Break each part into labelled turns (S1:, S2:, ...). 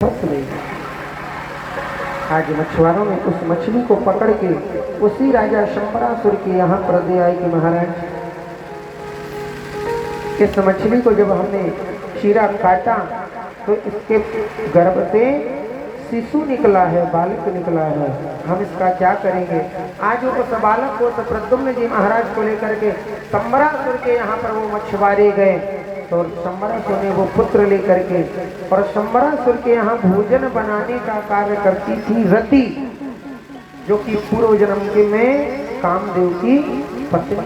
S1: फंस गई। आज मछुआरों ने उस मछली को पकड़ के उसी राजा शंबरासुर के यहाँ पर दे आए कि महाराज, इस मछली को जब हमने चीरा काटा तो इसके गर्भ से शिशु निकला है, बालक निकला है, हम इसका क्या करेंगे। आज उस बालक को तो प्रद्युम्न जी महाराज को लेकर के शंबरासुर के यहाँ पर वो मछुआरे गए तो शंबरासुर ने वो पुत्र लेकर के, और शंबरासुर के यहाँ भोजन बनाने का कार्य करती थी रति, जो कि पूर्व जन्म के में कामदेव की पत्नी।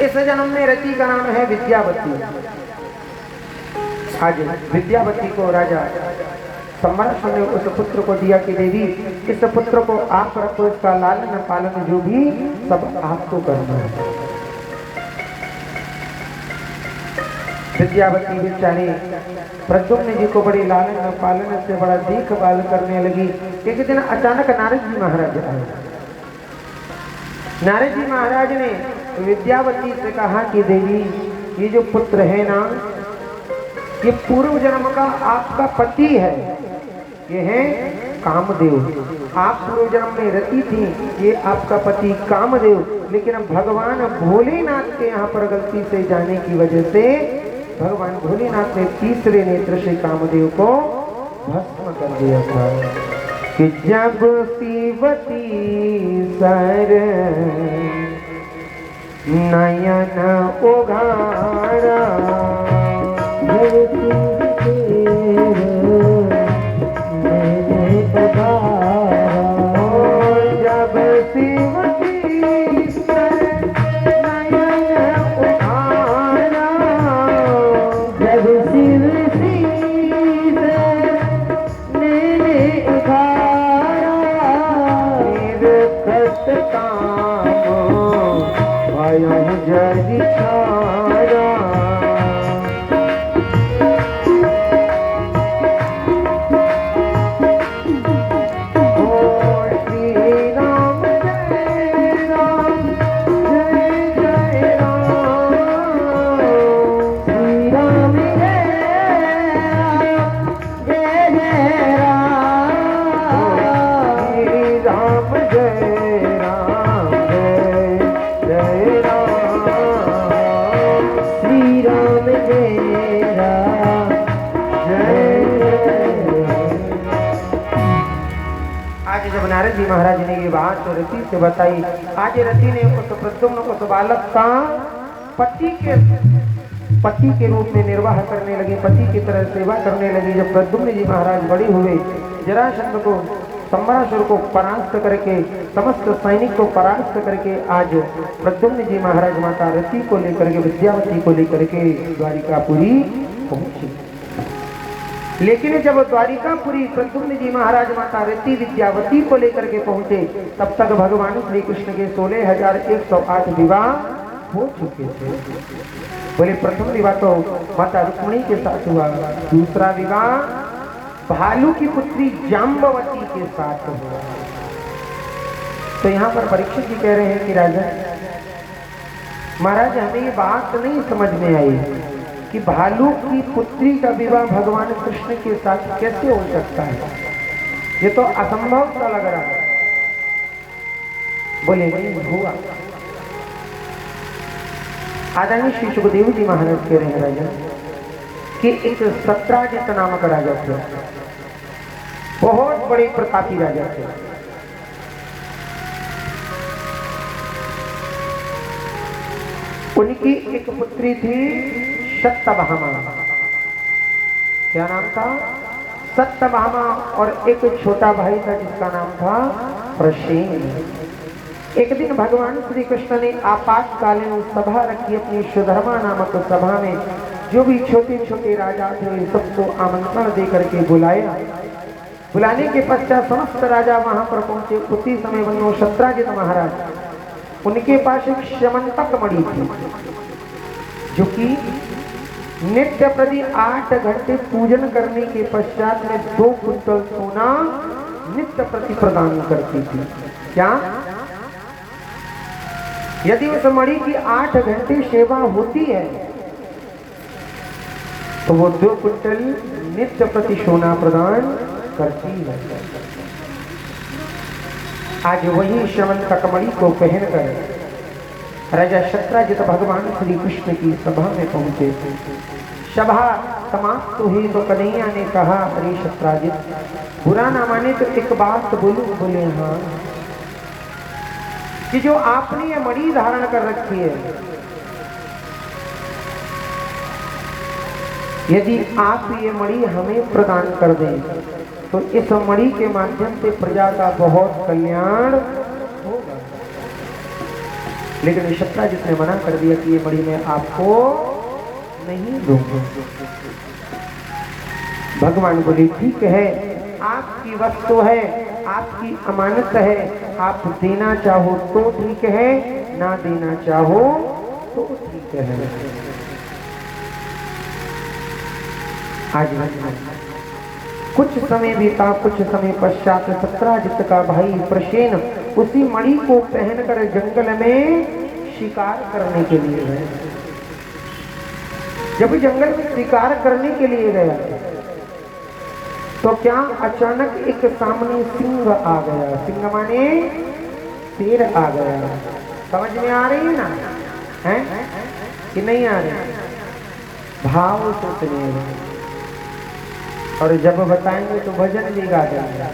S1: इस जन्म में रति का नाम है विद्यावती। आज विद्यावती को राजा शंबरासुर ने उस पुत्र को दिया कि देवी, इस पुत्र को आप रखो, इसका लालन पालन जो भी सब आपको करना है। विद्यावती बेचारी प्रद्युम्न जी को बड़ी लालन पालन से बड़ा देखभाल करने लगी। एक दिन अचानक नारद जी महाराज आए। नारद जी महाराज ने विद्यावती से कहा कि देवी, ये जो पुत्र है ना, ये पूर्व जन्म का आपका पति है, ये है कामदेव। आप पूर्व जन्म में रति थी, ये आपका पति कामदेव। लेकिन भगवान भोलेनाथ के यहाँ पर गलती से जाने की वजह से भगवान भोलेनाथ ने तीसरे नेत्र से कामदेव को भस्म कर दिया था। कि जब शिवती सर नयन उघाड़ा, नारद जी महाराज ने ये बात तो रति से बताई। आज रति ने उस प्रद्युम्न उस बालक का पति के रूप में निर्वाह करने लगे, पति की तरह सेवा करने लगी। जब प्रद्युम्न जी महाराज बड़े हुए, जरासंध को शंबरासुर को परास्त करके, समस्त सैनिक को परास्त करके, आज प्रद्युम्न जी महाराज माता रति को लेकर के, विद्यावती को लेकर के द्वारिकापुरी पहुंचे। लेकिन जब द्वारिकापुरी प्रद्युम्न जी महाराज माता रति विद्यावती को लेकर के पहुंचे, तब तक भगवान श्री कृष्ण के 16,108 विवाह हो चुके थे। बोले प्रथम विवाह तो माता रुक्मिणी के साथ हुआ, दूसरा विवाह भालू की पुत्री जाम्बवती के साथ हुआ। तो यहाँ पर परीक्षित जी कह रहे हैं कि राजा महाराज, हमें ये बात नहीं समझ में आई कि भालू की पुत्री का विवाह भगवान कृष्ण के साथ कैसे हो सकता है, ये तो असंभव सा लग रहा है। बोले नहीं हुआ। आदरणीय श्री सुखदेव जी महाराज कह रहे हैं राजा कि एक सत्राजित नामक राजा थे, बहुत बड़े प्रतापी राजा थे। उनकी एक पुत्री थी सत्यभामा। क्या नाम था? सत्यभामा। और एक छोटा भाई था जिसका नाम था प्रसेन। एक दिन भगवान श्री कृष्ण ने आपातकालीन सभा रखी अपनी सुधर्मा नामक सभा में। जो भी छोटे छोटे राजा थे सबको आमंत्रण दे करके बुलाया। बुलाने के पश्चात समस्त राजा वहां पर पहुंचे। उसी समय बनो सत्राजित महाराज, उनके पास एक श्यमंतक मणि थी, जो कि नित्य प्रति 8 घंटे पूजन करने के पश्चात में 2 कुंतल सोना नित्य प्रति प्रदान करती थी। क्या? यदि उस मणि की 8 घंटे सेवा होती है तो वो 2 कुंटल नित्य प्रति सोना प्रदान करती है। आज वही श्रवण ककमणी को पहनकर राजा शत्राजित भगवान श्री कृष्ण की सभा में पहुंचे। सभा समाप्त हुई तो कन्हैया ने कहा, अरे शत्राजित, बुरा ना माने तो एक बात बोलूं? बोले हाँ, कि जो आपने ये मणि धारण कर रखी है, यदि आप ये मणि हमें प्रदान कर दें तो इस मणि के माध्यम से प्रजा का बहुत कल्याण होगा। लेकिन शत्राजित ने मना कर दिया कि ये मणि मैं आपको नहीं दूंगा। भगवान बोले, ठीक है, आपकी वस्तु है, आपकी अमानत है, आप देना चाहो तो ठीक है, ना देना चाहो तो ठीक है। आज कुछ समय बीता, कुछ समय पश्चात शत्राजित का भाई प्रसेन उसी मणि को पहनकर जंगल में शिकार करने के लिए गए। जब जंगल में शिकार करने के लिए गया तो क्या अचानक एक सामने सिंह आ गया। सिंह माने शेर आ गया। समझ में आ रही है ना? हैं कि नहीं आ रही? भाव से सुनिए, और जब बताएंगे तो भजन भी गा देंगे।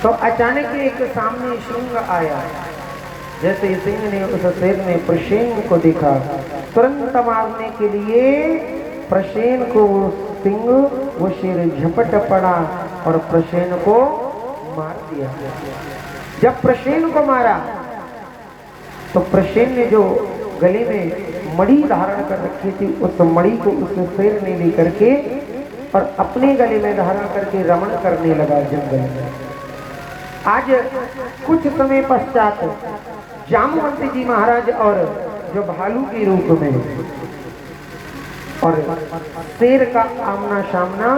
S1: तो अचानक एक सामने सिंह आया। जैसे सिंह ने उस शेर ने प्रसेन को देखा, तुरंत मारने के लिए प्रसेन को सिंह वो शेर झपट पड़ा और प्रसेन को मार दिया। जब प्रसेन को मारा तो प्रसेन ने जो गले में मणि धारण कर रखी थी, उस मणि को उस शेर ने लेकर के और अपने गले में धारण करके रमण करने लगा जंगल में। आज कुछ समय पश्चात जामवंत जी महाराज और जो भालू के रूप में और शेर का आमना सामना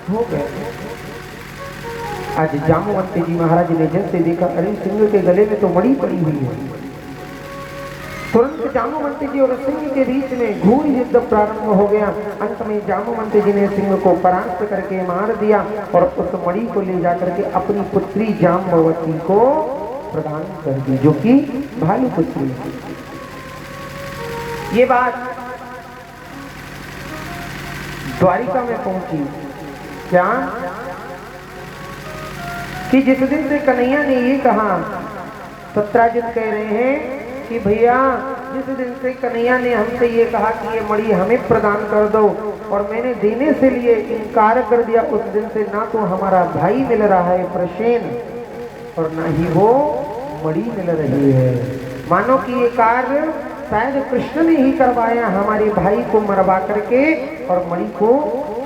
S1: हो गया। आज जामवंत जी महाराज ने जैसे देखा, अरे सिंह के गले में तो मणि पड़ी हुई है। तुरंत जामवंत जी और सिंह के बीच में घूर युद्ध प्रारंभ हो गया। अंत में जामवंत जी ने सिंह को परास्त करके मार दिया और उस मणि को ले जाकर के अपनी पुत्री जाम्बवती को प्रदान कर दी, जो कि भालू पुत्री। ये बात द्वारिका में पहुंची। क्या कि जिस दिन से कन्हैया ने ये कहा, शत्राजित कह रहे हैं कि भैया, जिस दिन से कन्हैया ने हमसे ये कहा कि ये मणि हमें प्रदान कर दो और मैंने देने से लिए इनकार कर दिया, उस दिन से ना तो हमारा भाई मिल रहा है प्रसेन और ना ही वो मणि मिल रही है। मानो कि ये कार्य शायद कृष्ण ने ही करवाया, हमारे भाई को मरवा करके और मणि को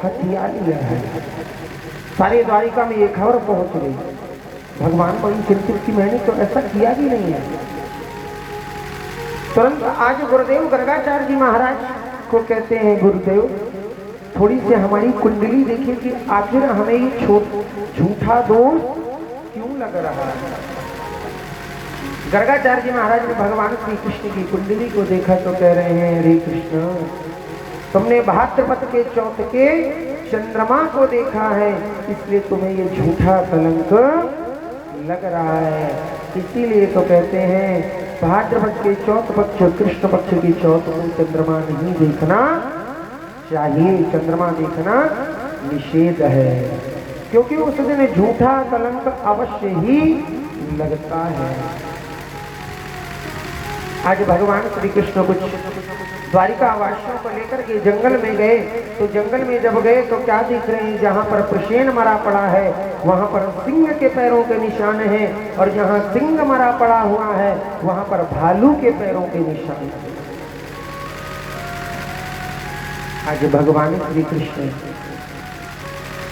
S1: हथिया लिया है। सारे द्वारिका में ये खबर पहुंच गई। भगवान बड़ी चिंतित की, मैंने तो ऐसा किया भी नहीं है। तुरंत आज गुरुदेव गर्गाचार्य जी महाराज को कहते हैं, गुरुदेव थोड़ी सी हमारी कुंडली देखिए कि आखिर हमें ये झूठा दोष क्यों लग रहा है। गर्गाचार्य जी महाराज ने भगवान श्री कृष्ण की कुंडली को देखा तो कह रहे हैं, हरे कृष्ण, तुमने भाद्रपद के चौथ के चंद्रमा को देखा है, इसलिए तुम्हें ये झूठा कलंक लग रहा है। इसीलिए तो कहते हैं भाद्रपद के चौथ पक्ष, कृष्ण पक्ष की चौथ को चंद्रमा नहीं देखना चाहिए। चंद्रमा देखना निषेध है, क्योंकि उस दिन झूठा कलंक अवश्य ही लगता है। आज भगवान श्री कृष्ण कुछ द्वारिका वासियों को लेकर के जंगल में गए, तो जंगल में जब गए तो क्या देख रहे हैं, जहाँ पर प्रसेन मरा पड़ा है वहाँ पर सिंह के पैरों के निशान हैं, और जहाँ सिंह मरा पड़ा हुआ है वहाँ पर भालू के पैरों के निशान हैं। आज भगवान श्री कृष्ण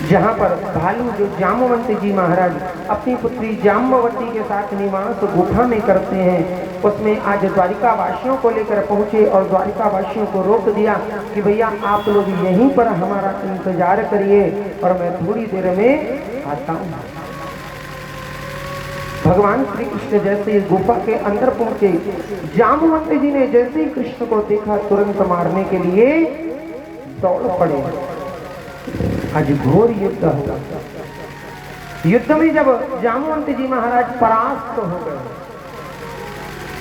S1: जहाँ पर भालू जो जाम्बवंत जी महाराज अपनी पुत्री जाम्बवती के साथ निवास गुफा में करते हैं, उसमें आज द्वारिका वासियों को लेकर पहुंचे और द्वारिका वासियों को रोक दिया कि भैया आप लोग यहीं पर हमारा इंतजार करिए और मैं थोड़ी देर में आता हूँ। भगवान श्री कृष्ण जैसे इस गुफा के अंदर पहुंचे, जामवंत जी ने जैसे ही कृष्ण को देखा तुरंत मारने के लिए दौड़ पड़े। आज घोर युद्ध होगा। युद्ध में जब जामवंत जी महाराज परास्त हो गए,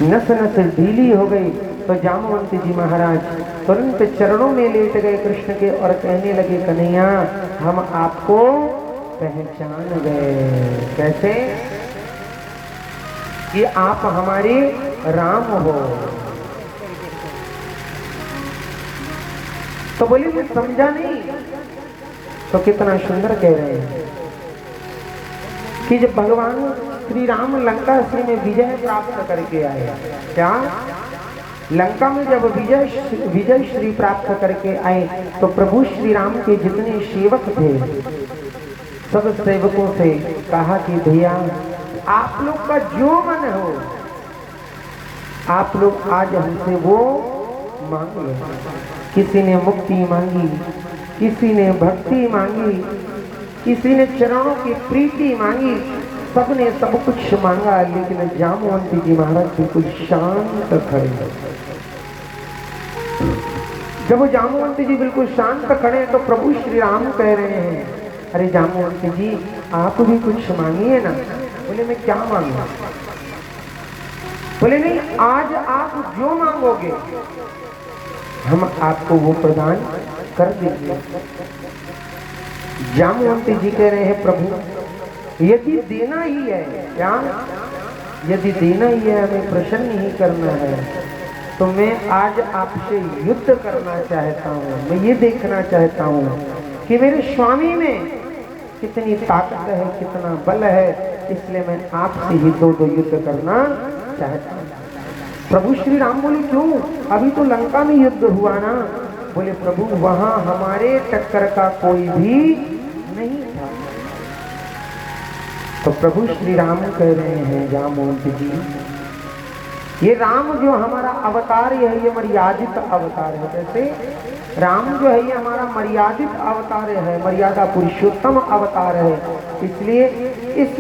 S1: नस नस ढीली हो गई, तो जामवंत जी महाराज तुरंत चरणों में लेट गए कृष्ण के और कहने लगे, कन्हैया हम आपको पहचान गए। कैसे? कि आप हमारे राम हो। तो बोले मैं समझा नहीं। तो कितना सुंदर कह रहे हैं कि जब भगवान श्री राम लंका श्री में विजय प्राप्त करके आए, क्या लंका में जब विजय श्री प्राप्त करके आए, तो प्रभु श्री राम के जितने सेवक थे, सब सेवकों से कहा कि भैया आप लोग का जो मन हो आप लोग आज हमसे वो मांग लो। किसी ने मुक्ति मांगी, किसी ने भक्ति मांगी, किसी ने चरणों की प्रीति मांगी, सबने सब कुछ मांगा, लेकिन जामवंत जी महाराज बिल्कुल शांत खड़े। जब वो जामवंत जी बिल्कुल शांत खड़े तो प्रभु श्री राम कह रहे हैं, अरे जामवंत जी आप भी कुछ मांगिए ना। बोले मैं क्या मांगू? बोले नहीं, आज आप जो मांगोगे हम आपको वो प्रदान कर देंगे। जामवंत जी कह रहे हैं, प्रभु यदि देना ही है, क्या यदि देना ही है, हमें प्रसन्न ही करना है, तो मैं आज आपसे युद्ध करना चाहता हूँ। मैं ये देखना चाहता हूँ कि मेरे स्वामी में कितनी ताकत है, कितना बल है, इसलिए मैं आपसे ही दो युद्ध करना चाहता हूँ। प्रभु श्री राम बोले क्यों? अभी तो लंका में युद्ध हुआ ना। बोले प्रभु वहां हमारे टक्कर का कोई भी नहीं था। तो प्रभु श्री राम कह रहे हैं, जामवंत जी ये राम जो हमारा अवतार है, ये मर्यादित अवतार है। कैसे? राम जो है ये हमारा मर्यादित अवतार है, मर्यादा पुरुषोत्तम अवतार है। इसलिए इस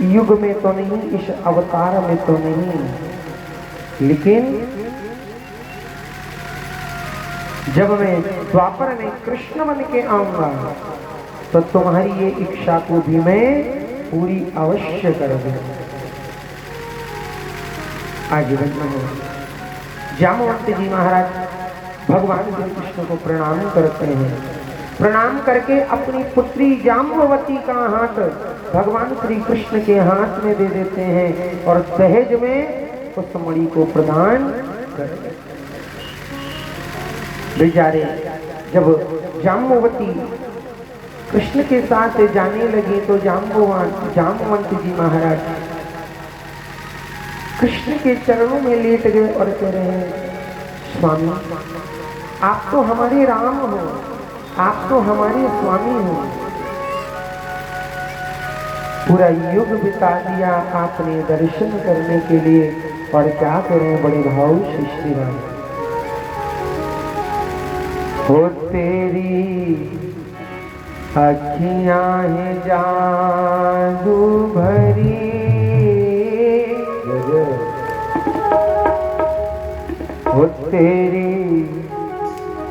S1: युग में तो नहीं, इस अवतार में तो नहीं, लेकिन जब मैं द्वापर में कृष्ण बन के आऊंगा तो तुम्हारी ये इच्छा को भी मैं पूरी अवश्य कर दूंगा। आगे बढ़ना है। जामवंत जी महाराज भगवान श्री कृष्ण को प्रणाम करते हैं। प्रणाम करके अपनी पुत्री जाम्बवती का हाथ भगवान श्री कृष्ण के हाथ में दे देते हैं और दहेज में उस मणि को प्रदान करते हैं। बेचारे जब जाम्बवती कृष्ण के साथ जाने लगी तो जामवंत जी महाराज कृष्ण के चरणों में लेट गए और कह रहे हैं, स्वामी आप तो हमारे राम हो, आप तो हमारे स्वामी हो। पूरा युग बिता दिया आपने दर्शन करने के लिए, और क्या करें बड़े भाव से श्री राम। हो तेरी अखियां हैं जादू भरी, हो तेरी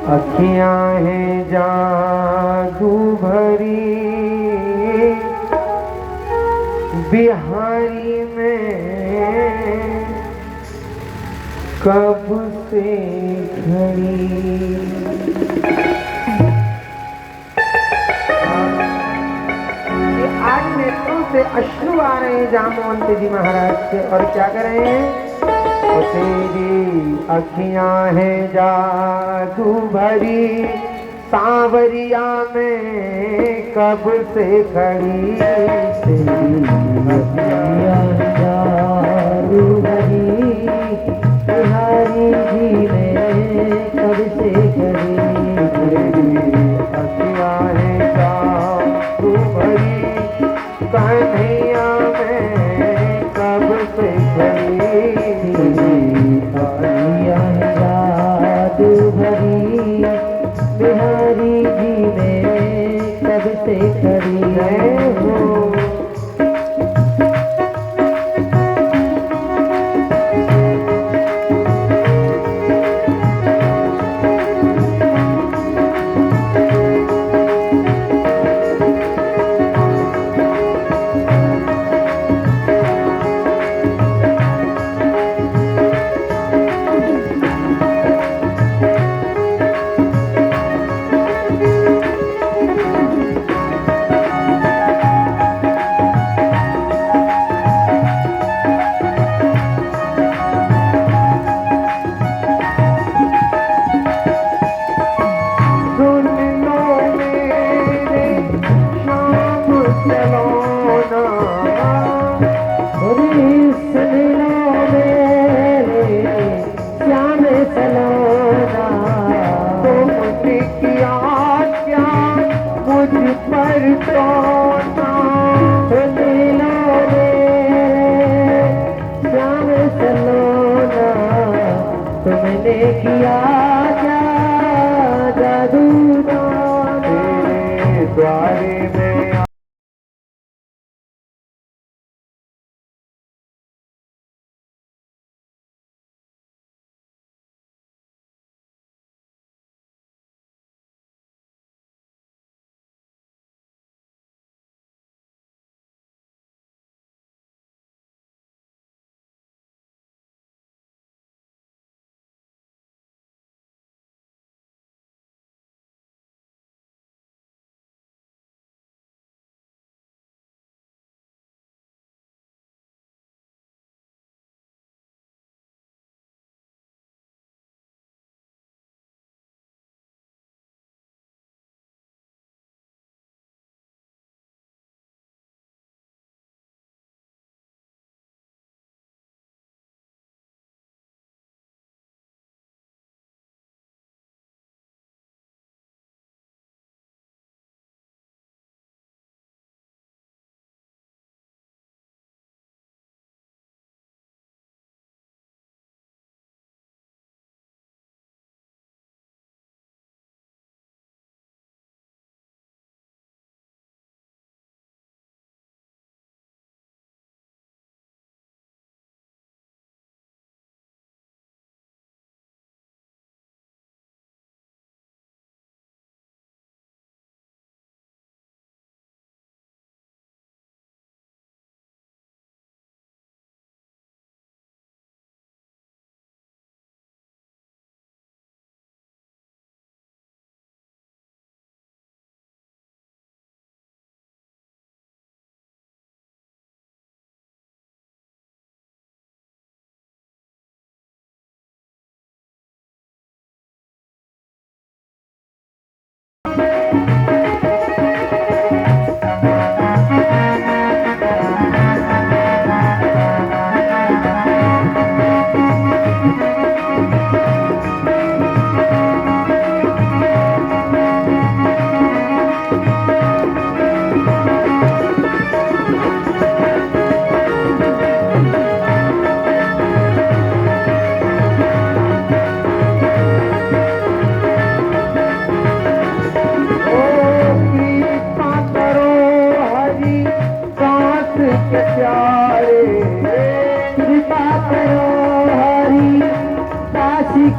S1: अखियां हैं जादू भरी, बिहारी में कब से खड़ी। आज नेत्रों से अश्रु आ रहे हैं जामवंत जी महाराज के, और क्या कर रहे हैं? तो तेरी अखियां हैं जादू भरी, सांवरिया में कब से खड़ी। तेरी अखियां जादू भरी, बिहारी जी में कब से खड़ी। तेरी अखियां हैं जादू भरी, कन्हैया में कब से खड़ी। जादू भरी, बिहारी जी में कब से खड़ी है हो। पर तो श्याम सलोना तुमने किया क्या जादू तेरे द्वारे में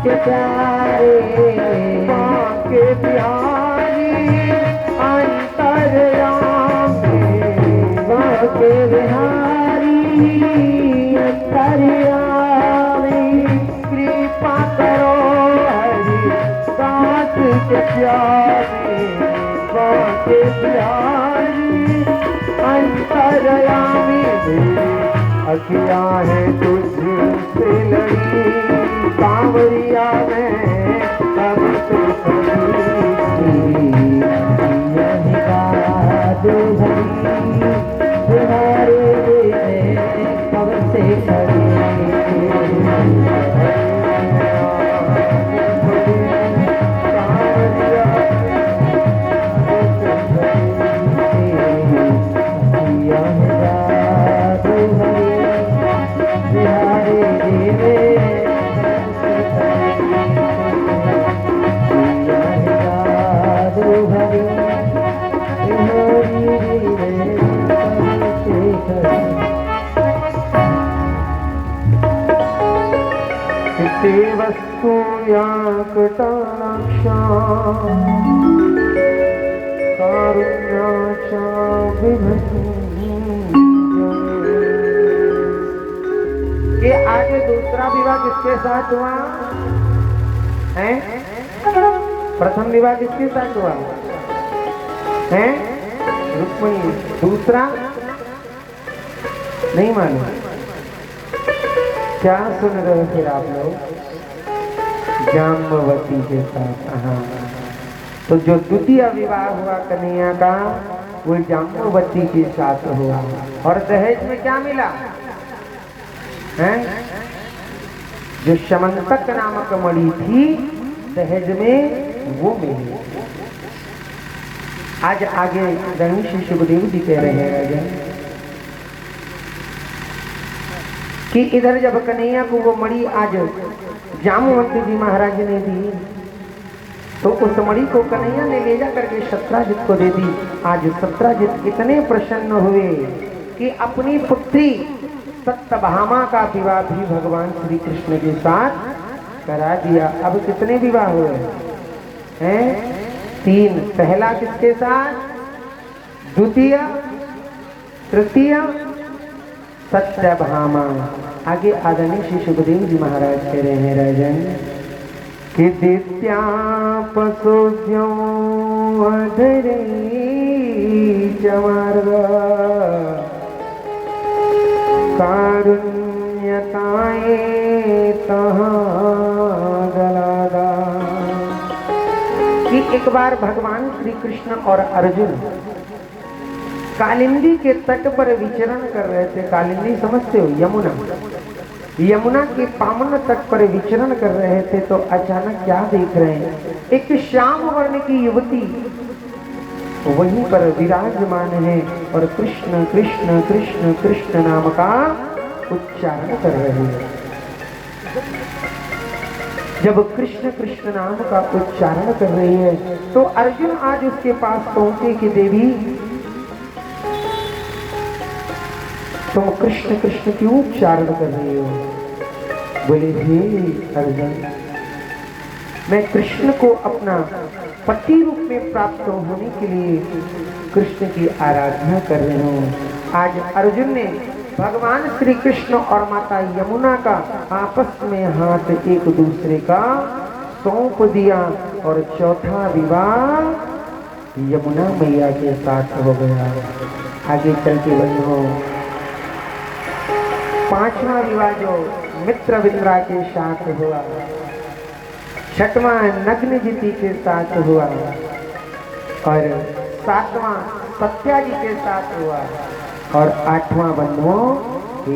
S1: के प्यारे के बिहारी अंतर्यामी के बिहारी अंतर्यामी कृपा करो हरि दास के प्यारे के बिहारी अंतर्यामी अखिया है तुझसे लगी कांवरिया में कब से तुम्हारे कब से वस्तु कटाक्षा कारुण्याचा ये आगे दूसरा विवाह किसके साथ हुआ है? प्रथम विवाह किसके साथ हुआ है? रुक्मिणी। दूसरा नहीं मालूम। क्या सुन रहे फिर आप लोग? जाम्बवती के साथ। हाँ, तो जो द्वितीय विवाह हुआ कन्हैया का वो जाम्बवती के साथ हुआ। और दहेज में क्या मिला है? जो समंतक नामक मणि थी दहेज में वो मिली। आज आगे ऋषि सुखदेव जी कह रहे हैं राजा कि इधर जब कन्हैया को वो मणि आज जामवंत जी महाराज ने दी तो उस मणि को कन्हैया ने ले जा करके सत्राजित को दे दी। आज सत्राजित इतने प्रसन्न हुए कि अपनी पुत्री सत्यभामा का विवाह भी भगवान श्री कृष्ण के साथ करा दिया। अब कितने विवाह हुए हैं? 3। पहला किसके साथ? द्वितीय, तृतीय सत्यभामा। आगे आदरणीय श्री सुखदेव जी महाराज कह रहे हैं राजन कि दित्या पशुभ्यो अधरे चमार्ग कारुण्यताए तहाँ गलादा। कि एक बार भगवान श्री कृष्ण और अर्जुन कालिंदी के तट पर विचरण कर रहे थे। कालिंदी समझते हो? यमुना। यमुना के पावन तट पर विचरण कर रहे थे तो अचानक क्या देख रहे हैं? एक श्याम वर्ण की युवती वहीं पर विराजमान है और कृष्ण कृष्ण कृष्ण कृष्ण नाम का उच्चारण कर रहे हैं। जब कृष्ण कृष्ण नाम का उच्चारण कर रही है तो अर्जुन आज उसके पास पहुंचे कि देवी तुम कृष्ण कृष्ण क्यों उच्चारण कर रही हो? बोले हे अर्जुन, मैं कृष्ण को अपना पति रूप में प्राप्त होने के लिए कृष्ण की आराधना कर रहे हूँ। आज अर्जुन ने भगवान श्री कृष्ण और माता यमुना का आपस में हाथ एक दूसरे का सौंप दिया और चौथा विवाह यमुना मैया के साथ हो गया। आगे चल के बनो 5वां विवाह जो मित्रविंद्रा के साथ हुआ, 6वां नग्नजिति के साथ हुआ और 7वां सत्याजी के साथ हुआ और 8वां बंधुओं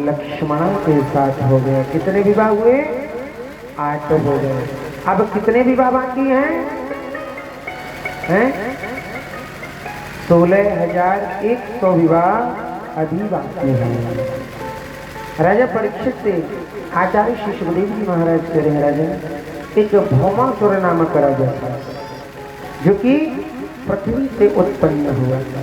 S1: लक्ष्मण के साथ हो गया। कितने विवाह हुए? 8 हो गए। अब कितने विवाह बाकी हैं? 16,100 विवाह अभी बाकी हैं। राजा परीक्षित से आचार्य श्री सुखदेव जी महाराज कह रहे हैं राजा एक भौमासुर नामक राजा था जो कि पृथ्वी से उत्पन्न हुआ था।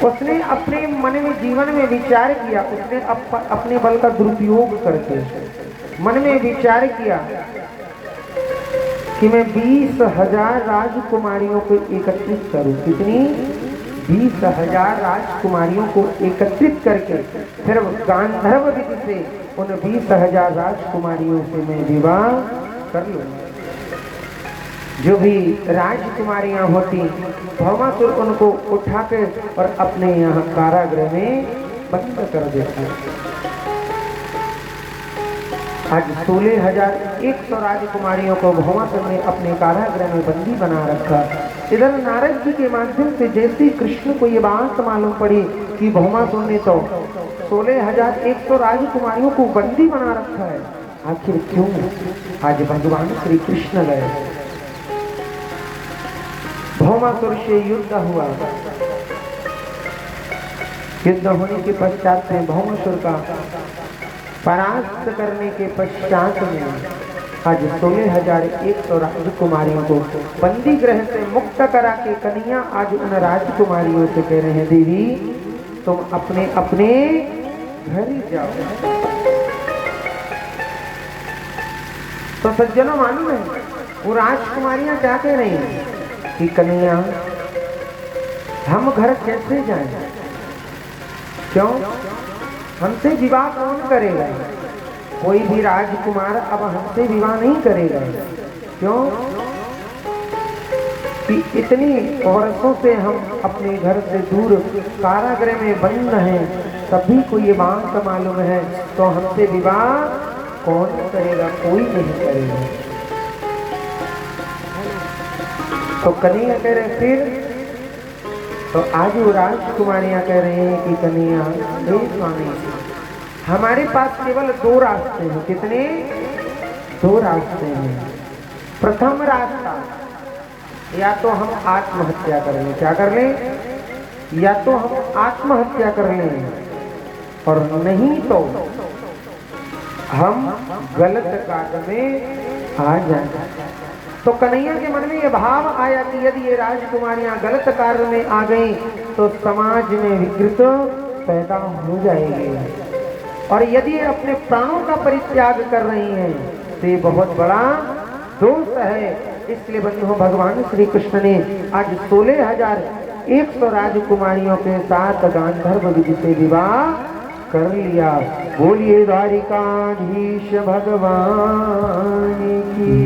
S1: उसने अपने मन में जीवन में विचार किया, उसने अपने बल का दुरुपयोग करके मन में विचार किया कि मैं 20,000 राजकुमारियों को एकत्रित करूं। कितनी? 20,000 राजकुमारियों को एकत्रित करके फिर गांधर्व विधि से उन 20,000 राजकुमारियों से मैं विवाह कर लूंगा। जो भी राजकुमारियां होती भौमासुर उनको उठाकर और अपने यहाँ कारागृह में बंद कर देता। आज 16,100 राजकुमारियों को भौमासुर ने अपने कारागृह में बंदी बना रखा। इधर नारद जी के माध्यम से जैसे कृष्ण को ये बात मालूम पड़ी कि भौमासुर ने तो 16,100 राजकुमारियों को बंदी बना रखा है, आखिर क्यों? आज भगवान श्री कृष्ण गए, भौमासुर से युद्ध हुआ। युद्ध होने के पश्चात में भौमासुर का परास्त करने के पश्चात में आज 16,100 राजकुमारियों को बंदी गृह से मुक्त करा के कन्हैया आज उन राजकुमारियों से कह रहे हैं देवी तुम अपने अपने घर ही जाओ। तो सज्जनों मालूम है वो राजकुमारियां क्या कह रही हैं कि कन्हैया हम घर कैसे जाएं? क्यों? हमसे विवाह कौन करेगा? कोई भी राजकुमार अब हमसे विवाह नहीं करेगा। क्यों? कि इतनी वर्षों से हम अपने घर से दूर कारागृह में बंद हैं, सभी को ये बात मालूम है, तो हमसे विवाह कौन करेगा? कोई नहीं करेगा। तो कन्हैया कह रहे फिर तो आज वो राजकुमारियां कह रहे हैं कि कन्हैया हे स्वामी हमारे पास केवल 2 रास्ते हैं। कितने? 2 रास्ते हैं। प्रथम रास्ता या तो हम आत्महत्या कर लें, क्या कर लें, या तो हम आत्महत्या कर लें और नहीं तो हम गलत कार्य में आ जाए। तो कन्हैया के मन में यह भाव आया कि यदि ये राजकुमारियां गलत कार्य में आ गई तो समाज में विकृत पैदा हो जाएगी, और यदि ये अपने प्राणों का परित्याग कर रही हैं तो ये बहुत बड़ा दोष है। इसलिए बंधुओं, भगवान श्री कृष्ण ने आज 16,100 राजकुमारियों के साथ गांधर्व विधि से विवाह कर लिया। बोलिए द्वारिकाधीश भगवान की।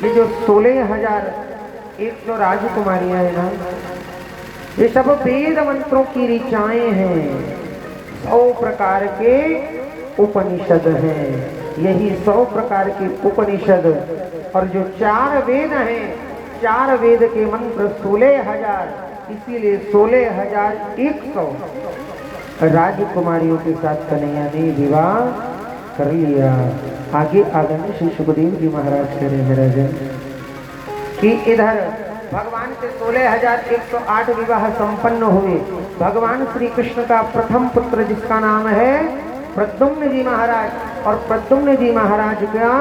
S1: ये जो 16,100 राजकुमारियां हैं ना, ये सब वेद मंत्रों की ऋचाएं हैं, 100 प्रकार के उपनिषद हैं। यही 100 प्रकार के उपनिषद और जो 4 वेद हैं, 4 वेद के मंत्र 16,000, इसीलिए 16,100 राजकुमारियों के साथ कन्हैया ने विवाह कर लिया। आगे आदरणीय श्री सुखदेव जी महाराज कह रहे हैं कि इधर भगवान के 16,108 विवाह संपन्न हुए। भगवान श्री कृष्ण का प्रथम पुत्र जिसका नाम है प्रद्युम्न जी महाराज, और प्रद्युम्न जी महाराज का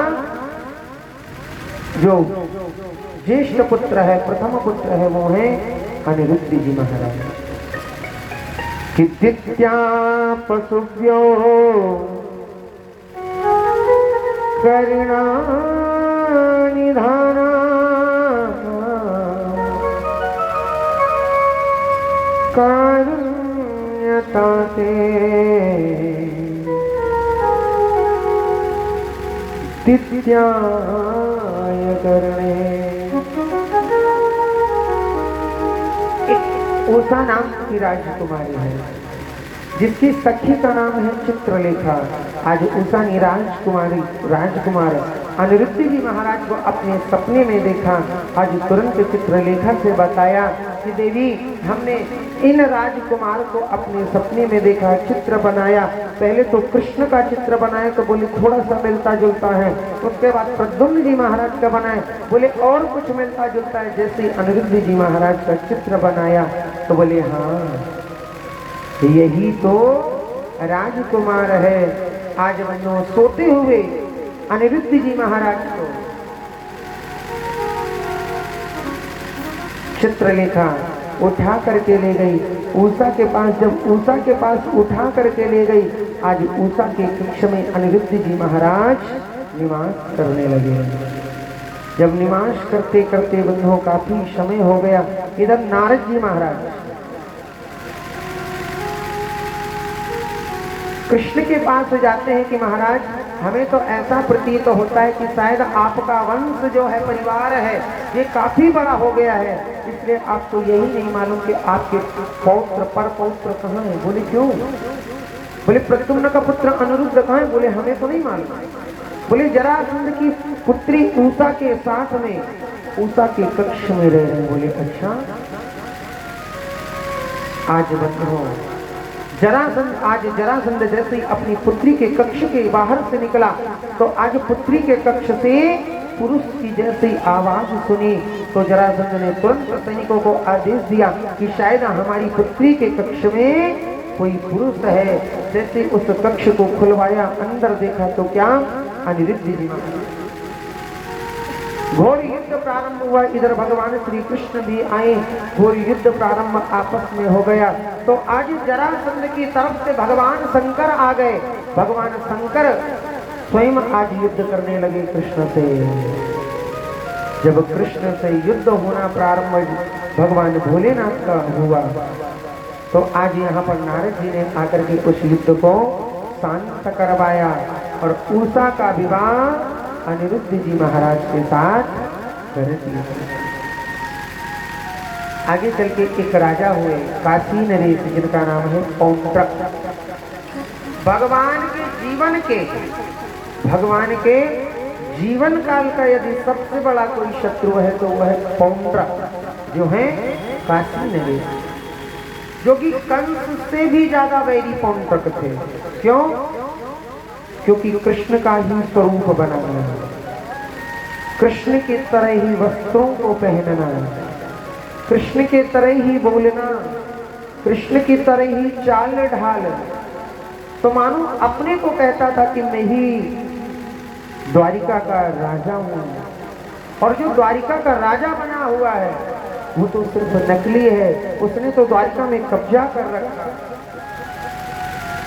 S1: जो ज्येष्ठ पुत्र है, प्रथम पुत्र है, वो है अनिरुद्ध जी महाराज। कित्या पशुभ्यो करुणा निधाना कारुण्यता से तिथ्याय करणे। उषा नाम की राजकुमारी है जिसकी सखी का नाम है चित्रलेखा। आज उषा ने राजकुमार अनिरुद्ध जी महाराज को अपने सपने में देखा। आज तुरंत चित्रलेखा से बताया कि देवी, हमने इन राजकुमार को अपने सपने में देखा, चित्र बनाया। पहले तो कृष्ण का चित्र बनाया तो बोले थोड़ा सा मिलता जुलता है, उसके बाद प्रद्युम्न जी महाराज का बनाए, बोले और कुछ मिलता जुलता है। जैसे अनिरुद्ध जी महाराज का चित्र बनाया तो बोले हाँ, यही तो राजकुमार है। आज बनो सोते हुए अनिरुद्ध जी महाराज को चित्रलेखा उठा करके ले गई उषा के पास। जब उषा के पास उठा करके ले गई, आज उषा के कक्ष में अनिरुद्ध जी महाराज निवास करने लगे। जब निवास करते करते बंधुओं काफी समय हो गया, इधर नारद जी महाराज कृष्ण के पास जाते हैं कि महाराज, हमें तो ऐसा प्रतीत होता है कि शायद आपका वंश जो है, परिवार है, ये काफी बड़ा हो गया है, इसलिए आपको यही नहीं मालूम कि आपके पौत्र पर पौत्र कहाँ है। बोले क्यों? बोले प्रद्युम्न का पुत्र अनिरुद्ध कहाँ है? बोले हमें तो नहीं मालूम। बोले जरासंध की पुत्री उषा के साथ में, उषा के कक्ष में रह रहे। बोले अच्छा। आज बताओ, जरासंध जैसे ही अपनी पुत्री के कक्ष के बाहर से निकला तो आज पुत्री के कक्ष से पुरुष की जैसी आवाज सुनी तो जरासंध ने तुरंत सैनिकों को आदेश दिया कि शायद हमारी पुत्री के कक्ष में कोई पुरुष है। जैसे उस कक्ष को खुलवाया, अंदर देखा तो क्या, अनिरुद्ध जी महाराज। घोर युद्ध प्रारंभ हुआ। इधर भगवान श्री कृष्ण भी आए, घोर युद्ध प्रारंभ आपस में हो गया। तो आज जरासंध की तरफ से भगवान शंकर आ गए। भगवान शंकर स्वयं आज युद्ध करने लगे कृष्ण से। जब कृष्ण से युद्ध होना प्रारंभ भगवान भोलेनाथ का हुआ तो आज यहाँ पर नारद जी ने आकर के उस युद्ध को शांत करवाया और उषा का विवाह अनिरुद्ध जी महाराज के साथ कर दिया। आगे चल के एक राजा हुए काशी नरेश, जिनका नाम है पौंड्रक। भगवान के जीवन काल का यदि सबसे बड़ा कोई शत्रु है तो वह है पौंड्रक, जो है काशी नरेश, जो कि कंस से भी ज्यादा वैरी पौंड्रक थे। क्यों? क्योंकि कृष्ण का ही स्वरूप बना है। कृष्ण की तरह ही वस्त्रों को पहनना, कृष्ण के तरह ही बोलना, कृष्ण की तरह ही चाल ढाल। तो मानो अपने को कहता था कि मैं ही द्वारिका का राजा हूं, और जो द्वारिका का राजा बना हुआ है वो तो सिर्फ नकली है, उसने तो द्वारिका में कब्जा कर रखा।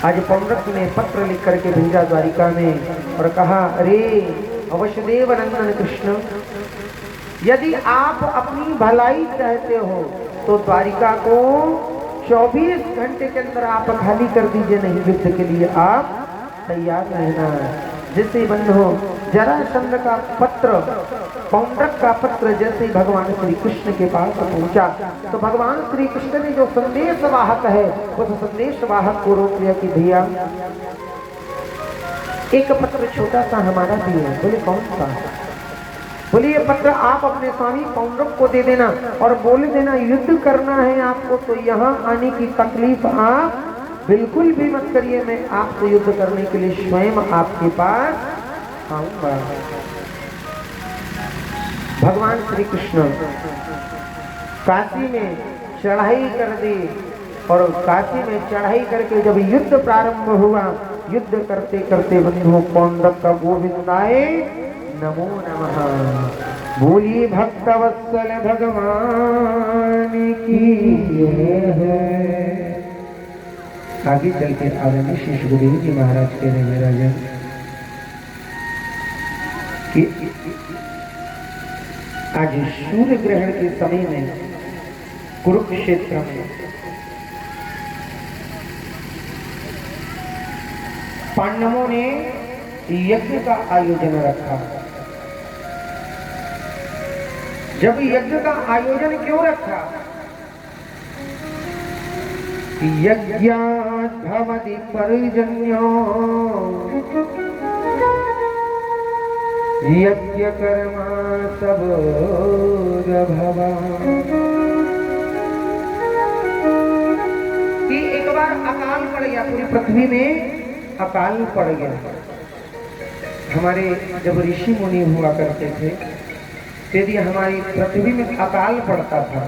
S1: आज पौंड्रक ने पत्र लिख करके भेजा द्वारिका में और कहा, अरे अवशदेव नंदन कृष्ण, यदि आप अपनी भलाई चाहते हो तो द्वारिका को 24 घंटे के अंदर आप खाली कर दीजिए, नहीं युद्ध के लिए आप तैयार रहना। जैसे बंधु जरासंध का पत्र, पौंड्रक का पत्र जैसे भगवान श्री कृष्ण के पास पहुंचा तो भगवान श्री कृष्ण ने जो संदेश वाहक है उस संदेश वाहक को रोक लिया कि भैया एक पत्र छोटा सा हमारा भी है। बोले कौन सा? बोले ये पत्र आप अपने स्वामी पौंड्रक को दे देना और बोल देना युद्ध करना है आपको, तो यहाँ आने की तकलीफ आप बिल्कुल भी मत करिए, मैं आपसे युद्ध करने के लिए स्वयं आपके पास आऊंगा। भगवान श्री कृष्ण काशी में चढ़ाई कर दी और काशी में चढ़ाई करके जब युद्ध प्रारंभ हुआ, युद्ध करते करते बंधु पौंड्रक का गोविंदाय नमो नमः बोलिए भक्तवत्सल भगवान की है। आगे चल के आदरणीय श्री सुखदेव जी महाराज कह रहे हैं राजन कि आज सूर्य ग्रहण के समय में कुरुक्षेत्र में पांडवों ने यज्ञ का आयोजन रखा। जब यज्ञ का आयोजन क्यों रखा? यज्ञात् भवति पर्जन्यो यज्ञ कर्मा सब भवा। कि एक बार अकाल पड़ गया, पूरी पृथ्वी में अकाल पड़ गया। हमारे जब ऋषि मुनि हुआ करते थे यदि हमारी पृथ्वी में अकाल पड़ता था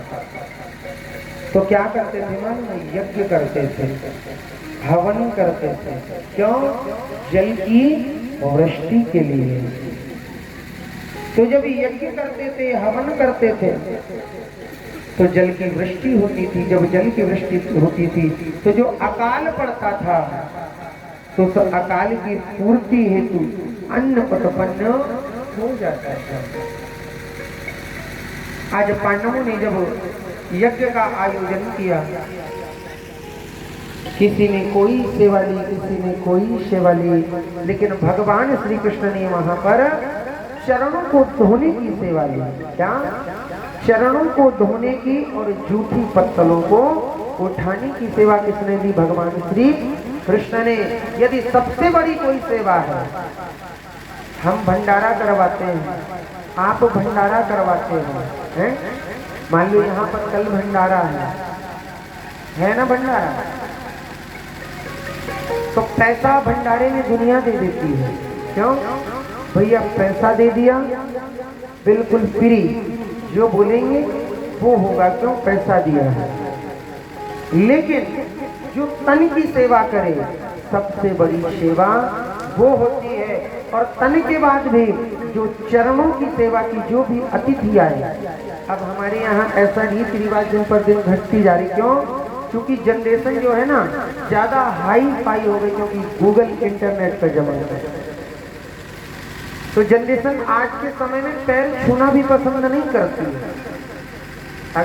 S1: तो क्या करते थे? मानो यज्ञ करते थे, हवन करते थे। क्यों? जल की वृष्टि के लिए। तो जब यज्ञ करते थे, हवन करते थे तो जल की वृष्टि होती थी। जब जल की वृष्टि होती थी तो जो अकाल पड़ता था तो उस अकाल की पूर्ति हेतु अन्न उत्पन्न हो जाता था। आज पांडवों ने जब यज्ञ का आयोजन किया, किसी ने कोई सेवा ली, किसी ने कोई सेवा ली, लेकिन भगवान श्री कृष्ण ने वहां पर चरणों को धोने की सेवा ली। क्या? चरणों को धोने की और जूठी पत्तलों को उठाने की सेवा किसने दी? भगवान श्री कृष्ण ने। यदि सबसे बड़ी कोई सेवा है, हम भंडारा करवाते हैं, आप भंडारा करवाते हैं, मान लो यहाँ पर कल भंडारा है ना भंडारा, तो पैसा भंडारे में दुनिया दे देती है। क्यों? भैया पैसा दे दिया, बिल्कुल फ्री, जो बोलेंगे वो होगा। क्यों? पैसा दिया है। लेकिन जो तन की सेवा करे, सबसे बड़ी सेवा वो होती है। और तन के बाद भी जो चरणों की सेवा की जो भी अतिथि आए, अब हमारे यहाँ ऐसा रीति रिवाज दिन पर दिन घटती जा रही। क्यों? क्योंकि जनरेशन जो है ना ज्यादा हाई फाई हो गई, क्योंकि गूगल इंटरनेट का जमाना है। तो जनरेशन आज के समय में पैर छूना भी पसंद नहीं करती है।